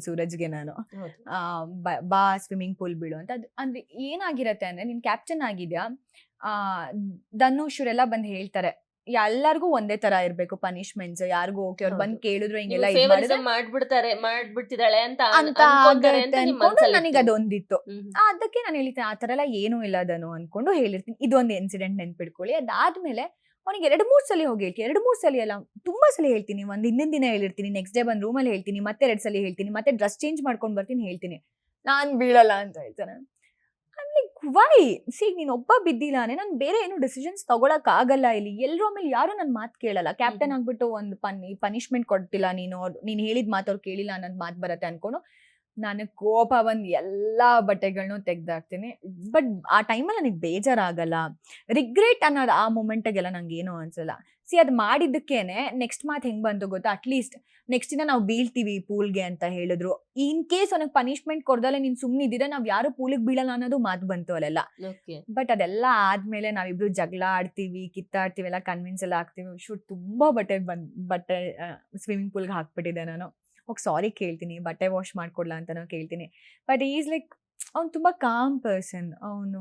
ಸೂರಜ್ಗೆ ನಾನು ಹೌದು. ಬಾ ಸ್ವಿಮ್ಮಿಂಗ್ ಪೂಲ್ ಬೀಳು ಅಂತ. ಅಂದ್ರೆ ಏನಾಗಿರತ್ತೆ ಅಂದ್ರೆ ನೀನ್ ಕ್ಯಾಪ್ಟನ್ ಆಗಿದ್ಯಾ, ಆ ಧನುಷ್ ಇವರೆಲ್ಲ ಬಂದ್ ಹೇಳ್ತಾರೆ ಎಲ್ಲಾರ್ಗೂ ಒಂದೇ ತರ ಇರ್ಬೇಕು ಪನಿಷ್ಮೆಂಟ್ಸ್, ಯಾರಿಗೂ ಓಕೆ ಅವ್ರು ಬಂದ್ ಕೇಳಿದ್ರು ಹಿಂಗೆಲ್ಲ ನಿಮ್ಗೆ ಇದ್ ಮಾಡಿದ್ರೆ ಫೇವರಿಸಂ ಮಾಡ್ಬಿಡ್ತಿದ್ದಾಳೆ ಅಂತ ಅಂತ ಅನ್ಕೊಂತಾರೆ ಆಗತ್ತೆ ಅಂತ ನಿಮ್ ಅನ್ಕೊಂಡು ಮನ್ಸಲ್ಲಿ ನನಗೆ ಅದೊಂದಿತ್ತು. ಹ್ಮ್ ಹ್ಮ್. ಅದಕ್ಕೆ ನಾನು ಹೇಳ್ತೀನಿ ಆ ತರ ಎಲ್ಲ ಏನೂ ಇಲ್ಲ ಧನು ಅನ್ಕೊಂಡು ಹೇಳಿರ್ತೀನಿ. ಇದೊಂದು ಇನ್ಸಿಡೆಂಟ್ ನೆನ್ಪಿಟ್ಕೊಳ್ಳಿ. ಅದಾದ್ಮೇಲೆ ಅವನಿಗೆ 2-3 ಸಲ ಹೋಗಿ ಹೇಳ್ತೀನಿ. 2-3 ಸಲ ಅಲ್ಲ, ತುಂಬಾ ಸಲ ಹೇಳ್ತೀನಿ. ಒಂದ್ ಹಿಂದಿನ ದಿನ ಹೇಳಿರ್ತೀನಿ, ನೆಕ್ಸ್ಟ್ ಡೇ ಬಂದ್ ರೂಮಲ್ಲಿ ಹೇಳ್ತೀನಿ, ಮತ್ತೆ 2 ಸಲ ಹೇಳ್ತೀನಿ, ಮತ್ತೆ ಡ್ರೆಸ್ ಚೇಂಜ್ ಮಾಡ್ಕೊಂಡ್ ಬರ್ತೀನಿ ಹೇಳ್ತೀನಿ. ನಾನ್ ಬೀಳಲ್ಲ ಅಂತ ಹೇಳ್ತಾನೆ. I'm like why? ಸಿ ನೀನ್ ಒಬ್ಬ ಬಿದ್ದಿಲ್ಲಾನೆ, ನಾನ್ ಬೇರೆ ಏನು ಡಿಸಿಷನ್ಸ್ ತಗೊಳಕ್ ಆಗಲ್ಲ ಇಲ್ಲಿ. ಎಲ್ರೂ ಆಮೇಲೆ ಯಾರು ನನ್ ಮಾತ್ ಕೇಳಲ್ಲ. ಕ್ಯಾಪ್ಟನ್ ಆಗ್ಬಿಟ್ಟು ಒಂದು ಪನಿಷ್ಮೆಂಟ್ ಕೊಡ್ತಿಲ್ಲ ನೀನ್ ಹೇಳಿದ ಮಾತು ಅವ್ರು ಕೇಳಿಲ್ಲ ಅನ್ನೋದ್ ಮಾತ್ ಬರತ್ತೆ ಅನ್ಕೊಂಡು ನನಗ್ ಕೋಪ ಬಂದ್ ಎಲ್ಲಾ ಬಟ್ಟೆಗಳ್ನು ತೆಗ್ದಾಕ್ತೀನಿ. ಬಟ್ ಆ ಟೈಮಲ್ಲಿ ನನಗ್ ಬೇಜಾರಾಗಲ್ಲ, ರಿಗ್ರೆಟ್ ಅನ್ನೋದು ಆ ಮೊಮೆಂಟ್ಗೆಲ್ಲ ನಂಗೆ ಏನು ಅನ್ಸಲ್ಲ. ಸಿ ಅದ್ ಮಾಡಿದ್ದಕ್ಕೇನೆ ನೆಕ್ಸ್ಟ್ ಮಾತ್ ಹೆಂಗ್ ಬಂತು ಗೊತ್ತಾ, ಅಟ್ಲೀಸ್ಟ್ ನೆಕ್ಸ್ಟ್ ದಿನ ನಾವು ಬೀಳ್ತೀವಿ ಪೂಲ್ಗೆ ಅಂತ ಹೇಳಿದ್ರು. ಇನ್ ಕೇಸ್ ಅವನಿಗೆ ಪನಿಷ್ಮೆಂಟ್ ಕೊಡ್ದಲೆ ನೀನ್ ಸುಮ್ನಿದ್ದೀರಾ ನಾವ್ ಯಾರು ಪೂಲಿಗೆ ಬೀಳಲ್ಲ ಅನ್ನೋದು ಮಾತು ಬಂತು ಅಲ್ಲೆಲ್ಲ. ಬಟ್ ಅದೆಲ್ಲ ಆದ್ಮೇಲೆ ನಾವಿಬ್ರು ಜಗಳ ಆಡ್ತೀವಿ, ಕಿತ್ತಾಡ್ತೀವಿ, ಎಲ್ಲ ಕನ್ವಿನ್ಸ್ ಎಲ್ಲ ಆಗ್ತೀವಿ. ತುಂಬಾ ಬಟ್ಟೆ ಸ್ವಿಮ್ಮಿಂಗ್ ಪೂಲ್ಗೆ ಹಾಕ್ಬಿಟ್ಟಿದ್ದೆ ನಾನು. ಹೋಗಿ ಸಾರಿ ಕೇಳ್ತೀನಿ, ಬಟ್ಟೆ ವಾಶ್ ಮಾಡ್ಕೊಡ್ಲಾ ಅಂತಾನು ಕೇಳ್ತೀನಿ. ಬಟ್ ಈಸ್ ಲೈಕ್ ಅವ್ನು ತುಂಬಾ ಕಾಮ್ ಪರ್ಸನ್. ಅವನು